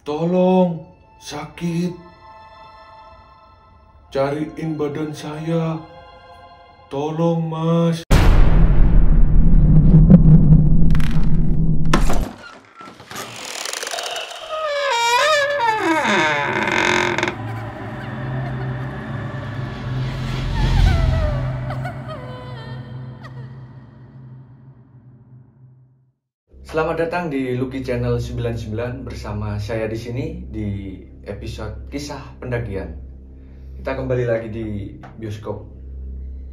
Tolong, sakit. Cariin badan saya. Tolong, Mas. Selamat datang di Lucky Channel 99 bersama saya di sini di episode kisah pendakian. Kita kembali lagi di bioskop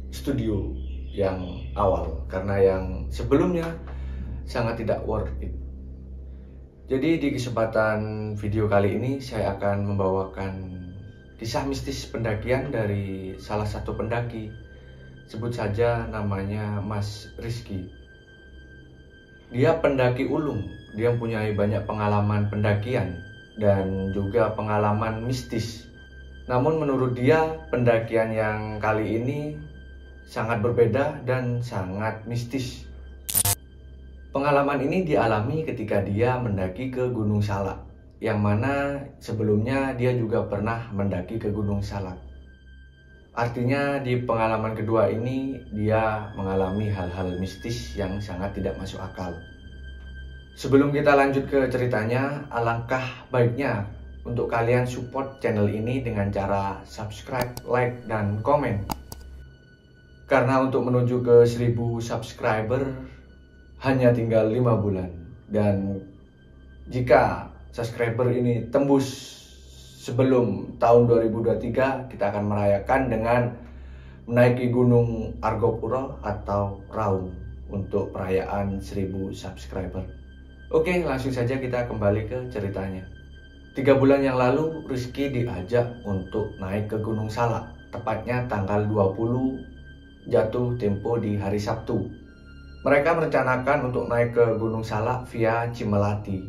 studio yang awal karena yang sebelumnya sangat tidak worth it. Jadi di kesempatan video kali ini saya akan membawakan kisah mistis pendakian dari salah satu pendaki. Sebut saja namanya Mas Rizky. Dia pendaki ulung, dia mempunyai banyak pengalaman pendakian dan juga pengalaman mistis. Namun menurut dia, pendakian yang kali ini sangat berbeda dan sangat mistis. Pengalaman ini dialami ketika dia mendaki ke Gunung Salak, yang mana sebelumnya dia juga pernah mendaki ke Gunung Salak. Artinya di pengalaman kedua ini dia mengalami hal-hal mistis yang sangat tidak masuk akal. Sebelum kita lanjut ke ceritanya, alangkah baiknya untuk kalian support channel ini dengan cara subscribe, like, dan komen. Karena untuk menuju ke 1000 subscriber hanya tinggal 5 bulan. Dan jika subscriber ini tembus sebelum tahun 2023, kita akan merayakan dengan menaiki Gunung Argopuro atau Raung untuk perayaan 1000 subscriber. Oke, langsung saja kita kembali ke ceritanya. 3 bulan yang lalu, Rizky diajak untuk naik ke Gunung Salak, tepatnya tanggal 20 jatuh tempo di hari Sabtu. Mereka merencanakan untuk naik ke Gunung Salak via Cimelati.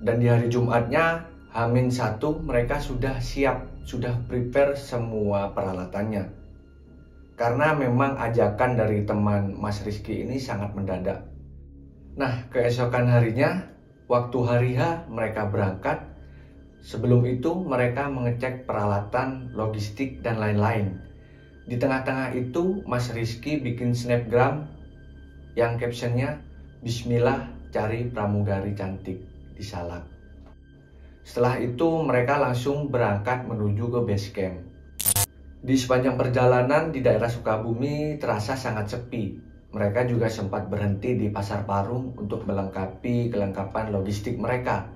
Dan di hari Jumatnya, H-1 mereka sudah siap, sudah prepare semua peralatannya. Karena memang ajakan dari teman Mas Rizky ini sangat mendadak. Nah, keesokan harinya, waktu hari H mereka berangkat. Sebelum itu mereka mengecek peralatan, logistik, dan lain-lain. Di tengah-tengah itu Mas Rizky bikin snapgram yang captionnya Bismillah cari pramugari cantik di Salak. Setelah itu mereka langsung berangkat menuju ke base camp. Di sepanjang perjalanan di daerah Sukabumi terasa sangat sepi. Mereka juga sempat berhenti di Pasar Parung untuk melengkapi kelengkapan logistik mereka.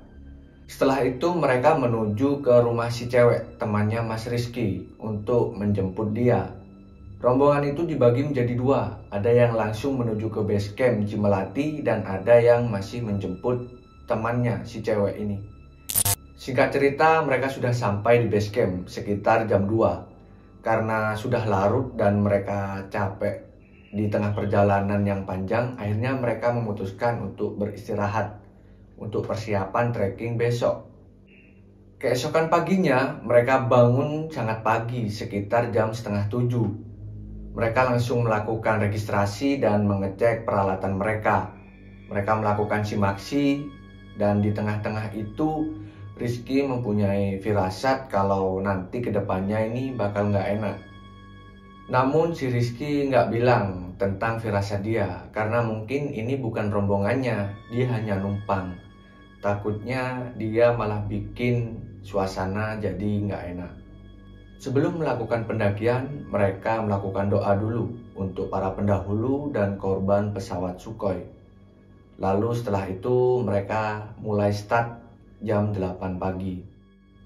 Setelah itu mereka menuju ke rumah si cewek, temannya Mas Rizky, untuk menjemput dia. Rombongan itu dibagi menjadi 2. Ada yang langsung menuju ke base camp Cimelati dan ada yang masih menjemput temannya si cewek ini. Singkat cerita, mereka sudah sampai di base camp sekitar jam 2. Karena sudah larut dan mereka capek di tengah perjalanan yang panjang, akhirnya mereka memutuskan untuk beristirahat untuk persiapan trekking besok. Keesokan paginya, mereka bangun sangat pagi, sekitar jam 6:30. Mereka langsung melakukan registrasi dan mengecek peralatan mereka. Mereka melakukan simaksi, dan di tengah-tengah itu Rizky mempunyai firasat kalau nanti kedepannya ini bakal nggak enak. Namun si Rizky nggak bilang tentang firasat dia, karena mungkin ini bukan rombongannya, dia hanya numpang. Takutnya dia malah bikin suasana jadi nggak enak. Sebelum melakukan pendakian, mereka melakukan doa dulu untuk para pendahulu dan korban pesawat Sukhoi. Lalu setelah itu mereka mulai start jam 8 pagi.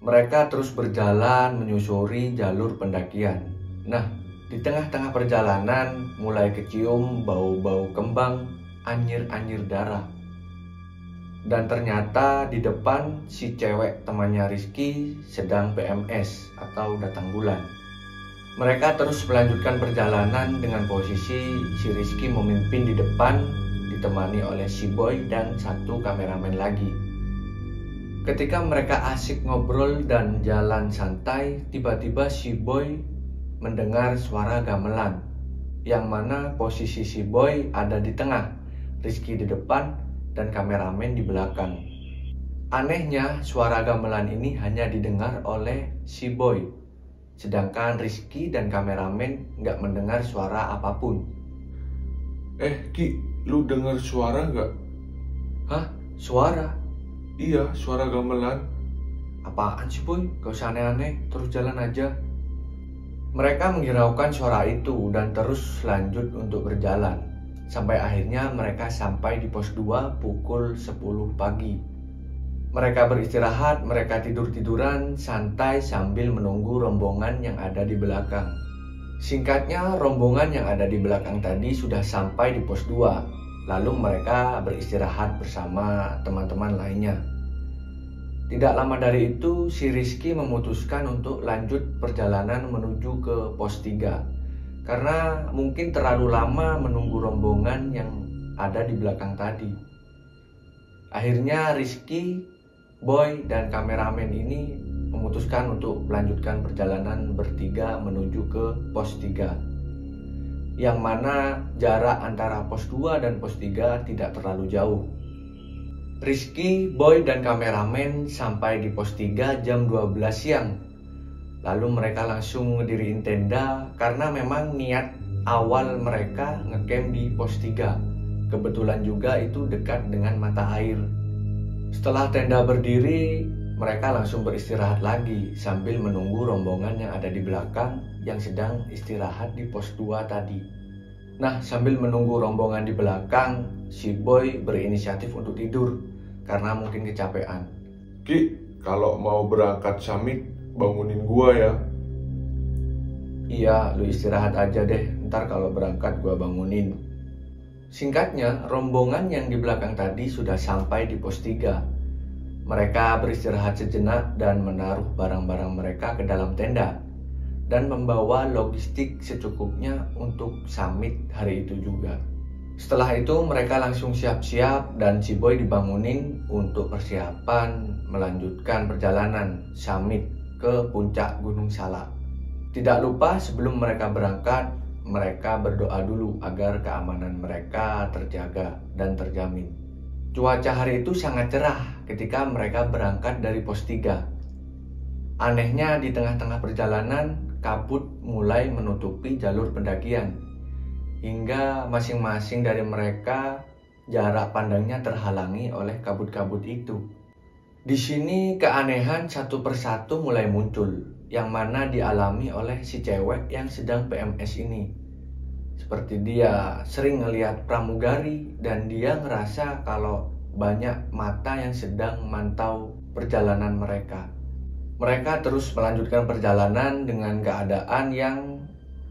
Mereka terus berjalan menyusuri jalur pendakian. Nah, di tengah-tengah perjalanan mulai kecium bau-bau kembang, anyir-anyir darah. Dan ternyata di depan si cewek temannya Rizky sedang PMS atau datang bulan. Mereka terus melanjutkan perjalanan dengan posisi si Rizky memimpin di depan, ditemani oleh si Boy dan satu kameramen lagi. Ketika mereka asik ngobrol dan jalan santai, tiba-tiba si Boy mendengar suara gamelan, yang mana posisi si Boy ada di tengah, Rizky di depan, dan kameramen di belakang. Anehnya, suara gamelan ini hanya didengar oleh si Boy, sedangkan Rizky dan kameramen nggak mendengar suara apapun. Ki, lu dengar suara nggak? Hah? Suara? Iya, suara gamelan. Apaan sih Boy? Gak usah aneh-aneh, terus jalan aja. Mereka menghiraukan suara itu dan terus lanjut untuk berjalan. Sampai akhirnya mereka sampai di pos 2 pukul 10 pagi. Mereka beristirahat, mereka tidur-tiduran, santai sambil menunggu rombongan yang ada di belakang. Singkatnya, rombongan yang ada di belakang tadi sudah sampai di pos 2. Lalu mereka beristirahat bersama teman-teman lainnya. Tidak lama dari itu, si Rizky memutuskan untuk lanjut perjalanan menuju ke pos 3. Karena mungkin terlalu lama menunggu rombongan yang ada di belakang tadi. Akhirnya Rizky, Boy, dan kameramen ini memutuskan untuk melanjutkan perjalanan bertiga menuju ke pos 3. Yang mana jarak antara pos 2 dan pos 3 tidak terlalu jauh. Rizky, Boy, dan kameramen sampai di pos 3 jam 12 siang. Lalu mereka langsung ngediriin tenda karena memang niat awal mereka ngecamp di pos 3. Kebetulan juga itu dekat dengan mata air. Setelah tenda berdiri, mereka langsung beristirahat lagi sambil menunggu rombongan yang ada di belakang yang sedang istirahat di pos 2 tadi. Nah, sambil menunggu rombongan di belakang, si Boy berinisiatif untuk tidur karena mungkin kecapean. Ki, kalau mau berangkat summit, bangunin gua ya. Iya, lu istirahat aja deh, ntar kalau berangkat gua bangunin. Singkatnya, rombongan yang di belakang tadi sudah sampai di pos 3. Mereka beristirahat sejenak dan menaruh barang-barang mereka ke dalam tenda dan membawa logistik secukupnya untuk summit hari itu juga. Setelah itu mereka langsung siap-siap dan si Boy dibangunin untuk persiapan melanjutkan perjalanan summit ke puncak Gunung Salak. Tidak lupa sebelum mereka berangkat, mereka berdoa dulu agar keamanan mereka terjaga dan terjamin. Cuaca hari itu sangat cerah ketika mereka berangkat dari pos 3. Anehnya di tengah-tengah perjalanan, kabut mulai menutupi jalur pendakian. Hingga masing-masing dari mereka jarak pandangnya terhalangi oleh kabut-kabut itu. Di sini keanehan satu persatu mulai muncul, yang mana dialami oleh si cewek yang sedang PMS ini. Seperti dia sering ngelihat pramugari dan dia ngerasa kalau banyak mata yang sedang memantau perjalanan mereka. Mereka terus melanjutkan perjalanan dengan keadaan yang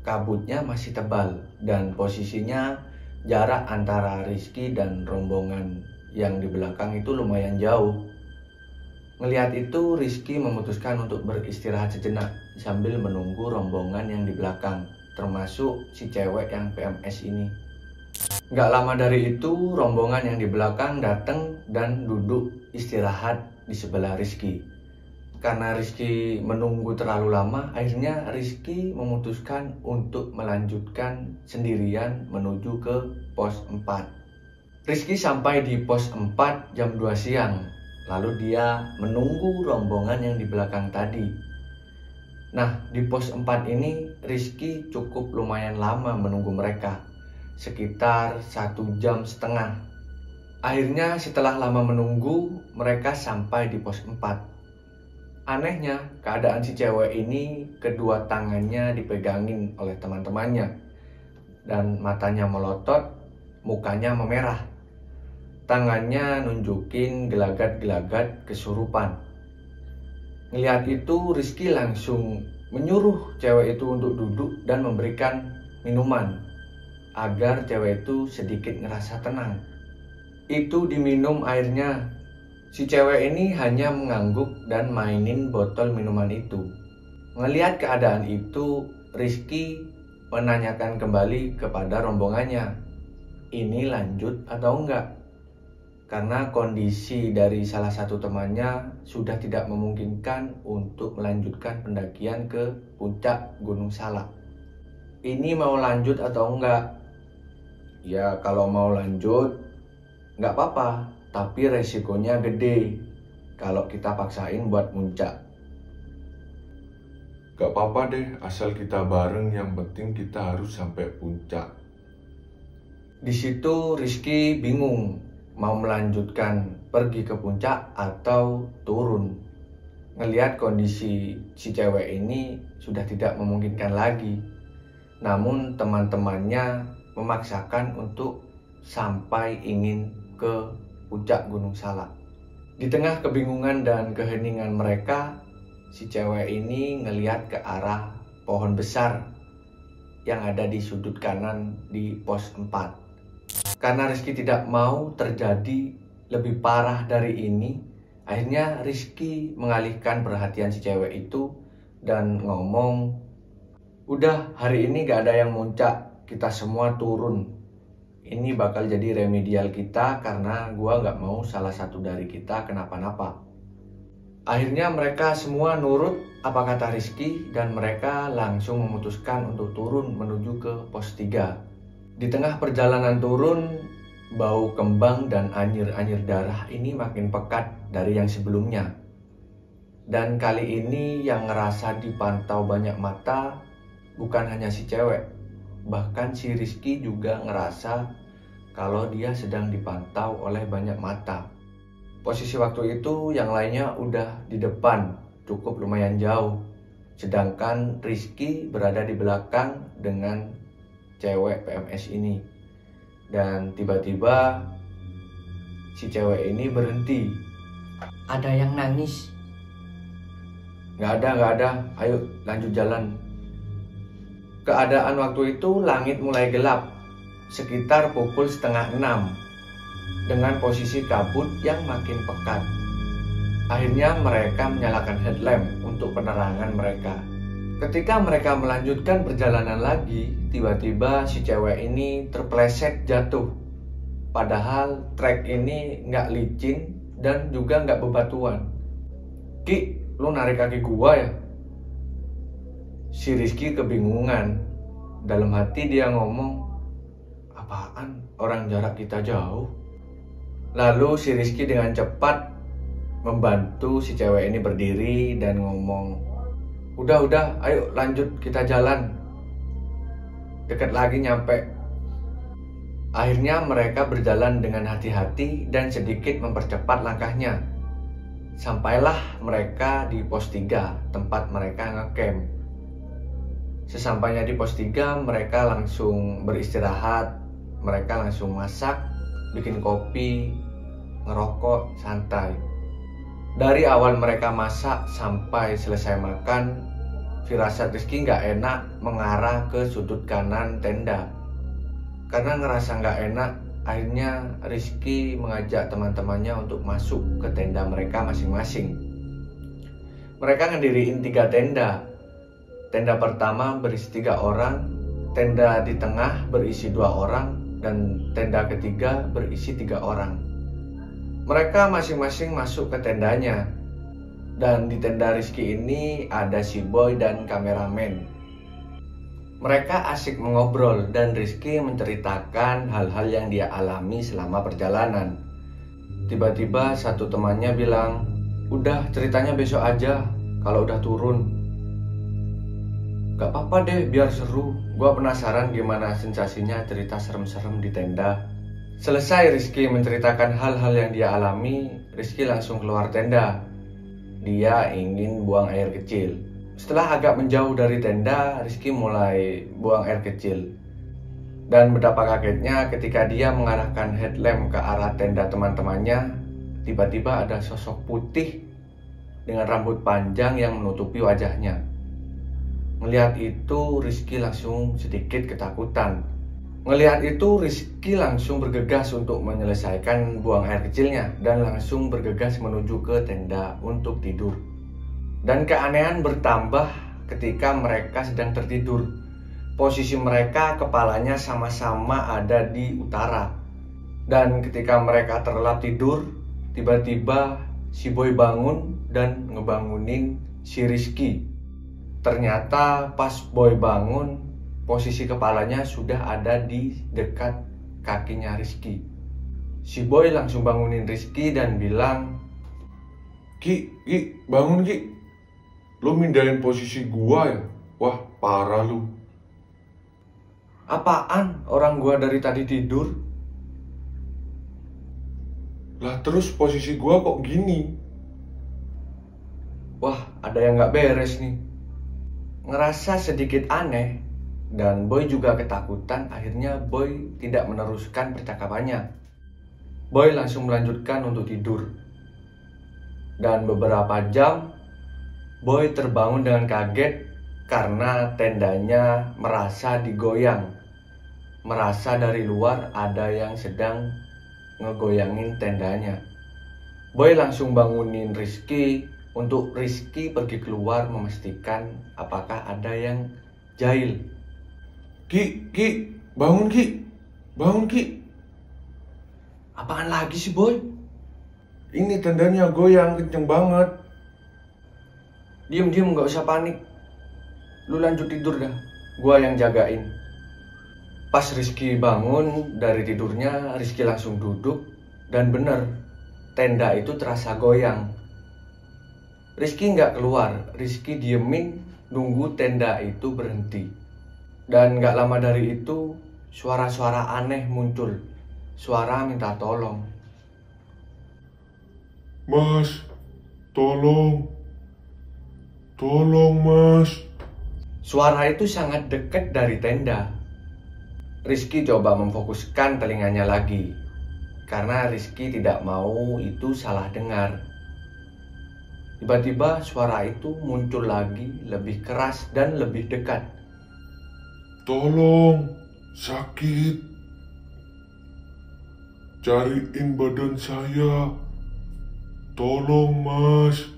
kabutnya masih tebal dan posisinya jarak antara Rizky dan rombongan yang di belakang itu lumayan jauh. Ngelihat itu, Rizky memutuskan untuk beristirahat sejenak sambil menunggu rombongan yang di belakang, termasuk si cewek yang PMS ini. Gak lama dari itu, rombongan yang di belakang datang dan duduk istirahat di sebelah Rizky. Karena Rizky menunggu terlalu lama, akhirnya Rizky memutuskan untuk melanjutkan sendirian menuju ke pos 4. Rizky sampai di pos 4 jam 2 siang. Lalu dia menunggu rombongan yang di belakang tadi. Nah, di pos 4 ini Rizky cukup lumayan lama menunggu mereka, sekitar 1,5 jam. Akhirnya setelah lama menunggu, mereka sampai di pos 4. Anehnya, keadaan si cewek ini kedua tangannya dipegangin oleh teman-temannya dan matanya melotot, mukanya memerah. Tangannya nunjukin gelagat-gelagat kesurupan. Ngelihat itu, Rizky langsung menyuruh cewek itu untuk duduk dan memberikan minuman agar cewek itu sedikit ngerasa tenang. Itu diminum airnya. Si cewek ini hanya mengangguk dan mainin botol minuman itu. Ngelihat keadaan itu, Rizky menanyakan kembali kepada rombongannya, ini lanjut atau enggak? Karena kondisi dari salah satu temannya sudah tidak memungkinkan untuk melanjutkan pendakian ke puncak Gunung Salak. Ini mau lanjut atau enggak? Ya kalau mau lanjut, enggak apa-apa, tapi resikonya gede. kalau kita paksain buat muncak. Gak apa-apa deh, asal kita bareng, yang penting kita harus sampai puncak. Di situ Rizky bingung mau melanjutkan pergi ke puncak atau turun. Ngelihat kondisi si cewek ini sudah tidak memungkinkan lagi. Namun teman-temannya memaksakan untuk sampai ingin ke puncak Gunung Salak. Di tengah kebingungan dan keheningan mereka, si cewek ini ngelihat ke arah pohon besar yang ada di sudut kanan di pos 4. Karena Rizky tidak mau terjadi lebih parah dari ini, akhirnya Rizky mengalihkan perhatian si cewek itu dan ngomong, "Udah, hari ini gak ada yang muncak, kita semua turun. Ini bakal jadi remedial kita karena gua gak mau salah satu dari kita kenapa-napa." Akhirnya mereka semua nurut apa kata Rizky dan mereka langsung memutuskan untuk turun menuju ke pos 3. Di tengah perjalanan turun, bau kembang dan anyir-anyir darah ini makin pekat dari yang sebelumnya. Dan kali ini yang ngerasa dipantau banyak mata bukan hanya si cewek, bahkan si Rizky juga ngerasa kalau dia sedang dipantau oleh banyak mata. Posisi waktu itu yang lainnya udah di depan, cukup lumayan jauh. Sedangkan Rizky berada di belakang dengan cewek PMS ini. Dan tiba-tiba si cewek ini berhenti. Ada yang nangis? Gak ada, ayo lanjut jalan. Keadaan waktu itu langit mulai gelap, sekitar pukul 5:30, dengan posisi kabut yang makin pekat. Akhirnya mereka menyalakan headlamp untuk penerangan mereka. Ketika mereka melanjutkan perjalanan lagi, tiba-tiba si cewek ini terpeleset jatuh. Padahal trek ini nggak licin dan juga nggak bebatuan. "Ki, lu narik kaki gua ya?" Si Rizky kebingungan. Dalam hati dia ngomong, "Apaan? Orang jarak kita jauh." Lalu si Rizky dengan cepat membantu si cewek ini berdiri dan ngomong, Udah, ayo lanjut kita jalan. Dekat lagi nyampe." Akhirnya mereka berjalan dengan hati-hati dan sedikit mempercepat langkahnya. Sampailah mereka di pos 3, tempat mereka ngecamp. Sesampainya di pos 3, mereka langsung beristirahat. Mereka langsung masak, bikin kopi, ngerokok, santai. Dari awal mereka masak sampai selesai makan, firasat Rizky nggak enak mengarah ke sudut kanan tenda. Karena ngerasa nggak enak, akhirnya Rizky mengajak teman-temannya untuk masuk ke tenda mereka masing-masing. Mereka ngediriin 3 tenda. Tenda pertama berisi 3 orang, tenda di tengah berisi 2 orang, dan tenda ketiga berisi 3 orang. Mereka masing-masing masuk ke tendanya. Dan di tenda Rizky ini ada si Boy dan kameramen. Mereka asik mengobrol dan Rizky menceritakan hal-hal yang dia alami selama perjalanan. Tiba-tiba satu temannya bilang, "Udah, ceritanya besok aja kalau udah turun." "Gak apa-apa deh, biar seru. Gua penasaran gimana sensasinya cerita serem-serem di tenda." Selesai Rizky menceritakan hal-hal yang dia alami, Rizky langsung keluar tenda. Dia ingin buang air kecil. Setelah agak menjauh dari tenda, Rizky mulai buang air kecil. Dan betapa kagetnya ketika dia mengarahkan headlamp ke arah tenda teman-temannya, tiba-tiba ada sosok putih dengan rambut panjang yang menutupi wajahnya. Melihat itu, Rizky langsung sedikit ketakutan. Melihat itu, Rizky langsung bergegas untuk menyelesaikan buang air kecilnya dan langsung bergegas menuju ke tenda untuk tidur. Dan keanehan bertambah ketika mereka sedang tertidur. Posisi mereka kepalanya sama-sama ada di utara. Dan ketika mereka terlelap tidur, tiba-tiba si Boy bangun dan ngebangunin si Rizky. Ternyata pas Boy bangun, posisi kepalanya sudah ada di dekat kakinya Rizky. Si Boy langsung bangunin Rizky dan bilang, Ki, bangun Ki. Lu mindahin posisi gua ya? Wah, parah lu. Apaan? Orang gua dari tadi tidur. Lah terus posisi gua kok gini? Wah, ada yang gak beres nih. Ngerasa sedikit aneh, dan Boy juga ketakutan. Akhirnya Boy tidak meneruskan percakapannya. Boy langsung melanjutkan untuk tidur. Dan beberapa jam, Boy terbangun dengan kaget karena tendanya merasa digoyang. Merasa dari luar ada yang sedang ngegoyangin tendanya. Boy langsung bangunin Rizky untuk Rizky pergi keluar memastikan apakah ada yang jahil. Ki, bangun Ki. Bangun Ki. Apaan lagi sih Boy? Ini tendanya goyang kenceng banget. Diem gak usah panik. Lu lanjut tidur dah, gua yang jagain. Pas Rizky bangun dari tidurnya, Rizky langsung duduk. Dan bener, tenda itu terasa goyang. Rizky nggak keluar, Rizky diemin nunggu tenda itu berhenti. Dan nggak lama dari itu, suara-suara aneh muncul. Suara minta tolong. Mas, tolong Mas. Suara itu sangat dekat dari tenda. Rizky coba memfokuskan telinganya lagi, karena Rizky tidak mau itu salah dengar. Tiba-tiba suara itu muncul lagi, lebih keras dan lebih dekat. Tolong, sakit. Cariin badan saya. Tolong Mas.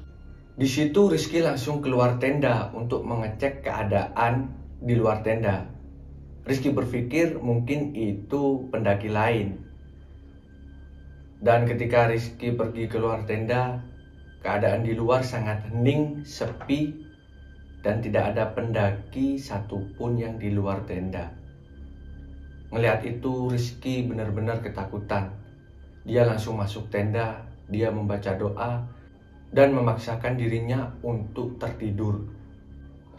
Di situ Rizky langsung keluar tenda untuk mengecek keadaan di luar tenda. Rizky berpikir mungkin itu pendaki lain. Dan ketika Rizky pergi keluar tenda, keadaan di luar sangat hening, sepi, dan tidak ada pendaki satupun yang di luar tenda. Melihat itu Rizky benar-benar ketakutan. Dia langsung masuk tenda, dia membaca doa, dan memaksakan dirinya untuk tertidur.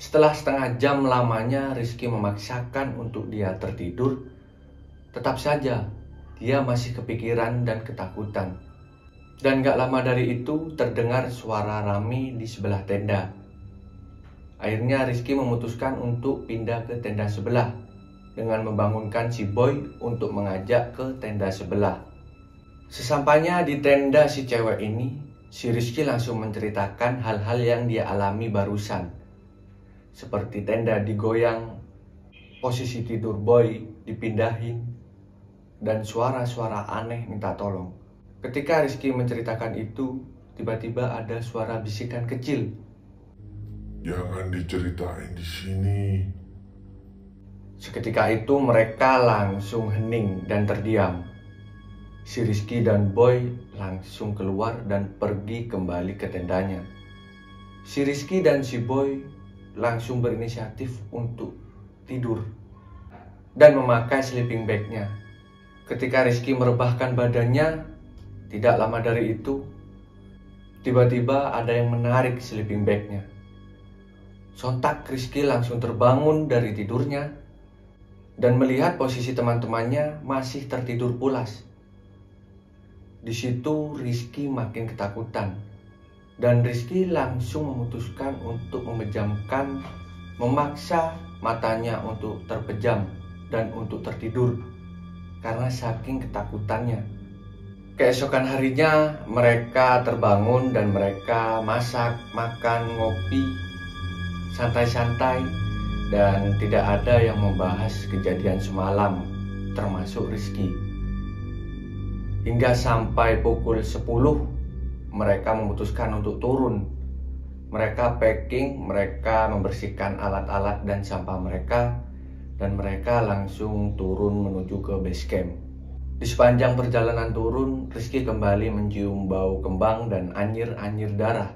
Setelah setengah jam lamanya Rizky memaksakan untuk dia tertidur, tetap saja dia masih kepikiran dan ketakutan. Dan gak lama dari itu terdengar suara rame di sebelah tenda. Akhirnya Rizky memutuskan untuk pindah ke tenda sebelah dengan membangunkan si Boy untuk mengajak ke tenda sebelah. Sesampainya di tenda si cewek ini, si Rizky langsung menceritakan hal-hal yang dia alami barusan. Seperti tenda digoyang, posisi tidur Boy dipindahin, dan suara-suara aneh minta tolong. Ketika Rizky menceritakan itu, tiba-tiba ada suara bisikan kecil. Jangan diceritain di sini. Seketika itu mereka langsung hening dan terdiam. Si Rizky dan Boy langsung keluar dan pergi kembali ke tendanya. Si Rizky dan si Boy langsung berinisiatif untuk tidur dan memakai sleeping bag-nya. Ketika Rizky merebahkan badannya, tidak lama dari itu, tiba-tiba ada yang menarik sleeping bag-nya. Sontak Rizky langsung terbangun dari tidurnya dan melihat posisi teman-temannya masih tertidur pulas. Di situ Rizky makin ketakutan dan Rizky langsung memutuskan untuk memaksa matanya untuk terpejam dan untuk tertidur karena saking ketakutannya. Keesokan harinya mereka terbangun dan mereka masak, makan, ngopi, santai-santai, dan tidak ada yang membahas kejadian semalam, termasuk Rizky. Hingga sampai pukul 10, mereka memutuskan untuk turun. Mereka packing, mereka membersihkan alat-alat dan sampah mereka, dan mereka langsung turun menuju ke base camp. Di sepanjang perjalanan turun, Rizky kembali mencium bau kembang dan anyir-anyir darah.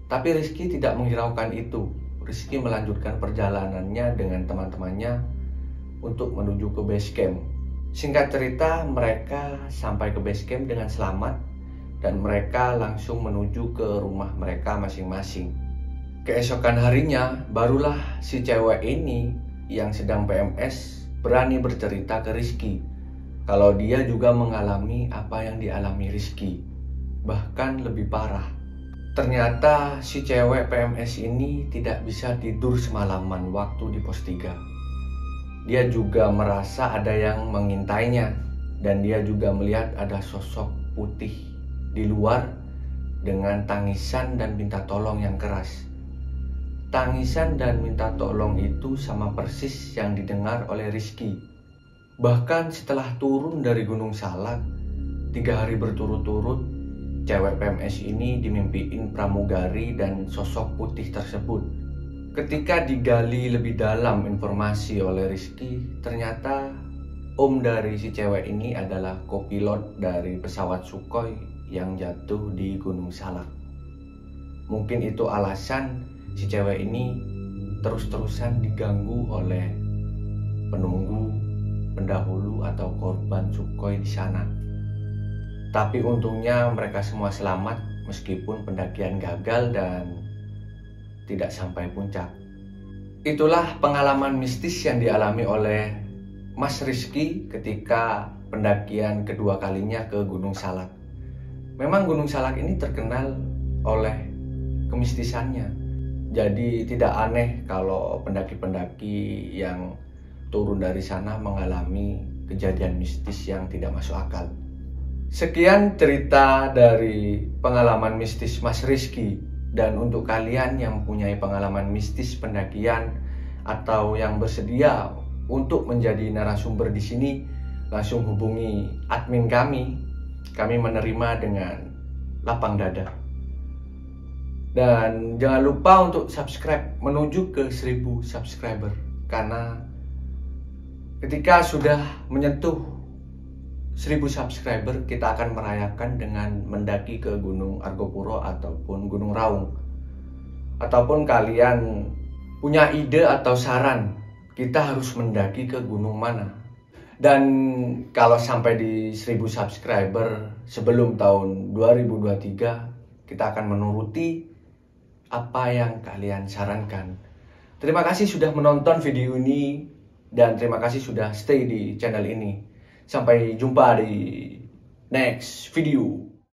Tapi Rizky tidak menghiraukan itu. Rizky melanjutkan perjalanannya dengan teman-temannya untuk menuju ke base camp. Singkat cerita, mereka sampai ke base camp dengan selamat. dan mereka langsung menuju ke rumah mereka masing-masing. Keesokan harinya barulah si cewek ini yang sedang PMS berani bercerita ke Rizky kalau dia juga mengalami apa yang dialami Rizky, bahkan lebih parah. Ternyata si cewek PMS ini tidak bisa tidur semalaman waktu di pos 3. Dia juga merasa ada yang mengintainya, dan dia juga melihat ada sosok putih di luar dengan tangisan dan minta tolong yang keras. Tangisan dan minta tolong itu sama persis yang didengar oleh Rizky. Bahkan setelah turun dari Gunung Salak 3 hari berturut-turut, cewek PMS ini dimimpiin pramugari dan sosok putih tersebut. Ketika digali lebih dalam informasi oleh Rizky, ternyata om dari si cewek ini adalah kopilot dari pesawat Sukhoi yang jatuh di Gunung Salak. Mungkin itu alasan si cewek ini terus-terusan diganggu oleh penunggu, pendahulu atau korban Sukhoi di sana. Tapi untungnya mereka semua selamat meskipun pendakian gagal dan tidak sampai puncak. Itulah pengalaman mistis yang dialami oleh Mas Rizky ketika pendakian kedua kalinya ke Gunung Salak. Memang Gunung Salak ini terkenal oleh kemistisannya. Jadi tidak aneh kalau pendaki-pendaki yang turun dari sana mengalami kejadian mistis yang tidak masuk akal. Sekian cerita dari pengalaman mistis Mas Rizky. Dan untuk kalian yang mempunyai pengalaman mistis pendakian atau yang bersedia untuk menjadi narasumber di sini, langsung hubungi admin kami. Kami menerima dengan lapang dada. Dan jangan lupa untuk subscribe menuju ke 1000 subscriber, karena ketika sudah menyentuh 1000 subscriber, kita akan merayakan dengan mendaki ke Gunung Argopuro ataupun Gunung Raung. Ataupun kalian punya ide atau saran, kita harus mendaki ke gunung mana. Dan kalau sampai di 1000 subscriber sebelum tahun 2023, kita akan menuruti apa yang kalian sarankan. Terima kasih sudah menonton video ini, dan terima kasih sudah stay di channel ini. Sampai jumpa di next video.